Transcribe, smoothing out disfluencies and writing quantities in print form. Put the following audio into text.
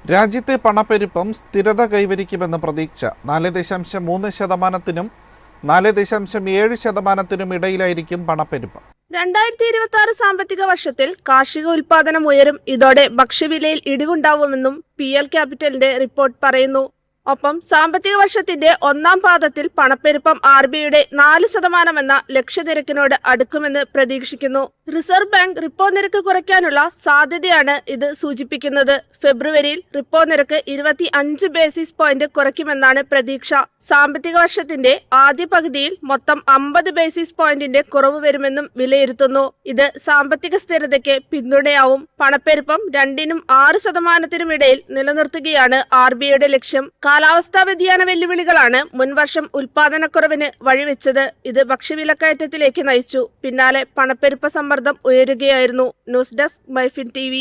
രാജ്യത്തെ പണപ്പെരുപ്പം സ്ഥിരത കൈവരിക്കുമെന്ന് പ്രതീക്ഷ. 4.3%-നും 4.7%-നും ഇടയിലായിരിക്കും പണപ്പെരുപ്പം. 2026 സാമ്പത്തിക വർഷത്തിൽ കാർഷിക ഉൽപാദനം ഉയരും. ഇതോടെ ഭക്ഷ്യവിലയിൽ ഇടിവുണ്ടാവുമെന്നും PL ക്യാപിറ്റലിന്റെ റിപ്പോർട്ട് പറയുന്നു. ഒപ്പം സാമ്പത്തിക വർഷത്തിന്റെ ഒന്നാം പാദത്തിൽ പണപ്പെരുപ്പം RBIയുടെ 4% എന്ന ലക്ഷ്യനിരക്കിനോട് അടുക്കുമെന്ന് പ്രതീക്ഷിക്കുന്നു. റിസർവ് ബാങ്ക് റിപ്പോ നിരക്ക് കുറയ്ക്കാനുള്ള സാധ്യതയാണ് ഇത് സൂചിപ്പിക്കുന്നത്. ഫെബ്രുവരിയിൽ റിപ്പോ നിരക്ക് 25 ബേസിസ് പോയിന്റ് കുറയ്ക്കുമെന്നാണ് പ്രതീക്ഷ. സാമ്പത്തിക വർഷത്തിന്റെ ആദ്യ പകുതിയിൽ മൊത്തം 50 ബേസിസ് പോയിന്റിന്റെ കുറവ് വരുമെന്നും വിലയിരുത്തുന്നു. ഇത് സാമ്പത്തിക സ്ഥിരതയ്ക്ക് പിന്തുണയാവും. പണപ്പെരുപ്പം 2-നും 6%-നും ഇടയിൽ നിലനിർത്തുകയാണ് RBIയുടെ ലക്ഷ്യം. കാലാവസ്ഥാ വ്യതിയാന വെല്ലുവിളികളാണ് മുൻവർഷം ഉൽപാദനക്കുറവിന് വഴിവെച്ചത്. ഇത് ഭക്ഷ്യവിലക്കയറ്റത്തിലേക്ക് നയിച്ചു. പിന്നാലെ പണപ്പെരുപ്പ സമ്മർദ്ദം ഉയരുകയായിരുന്നു. News desk Myfin TV.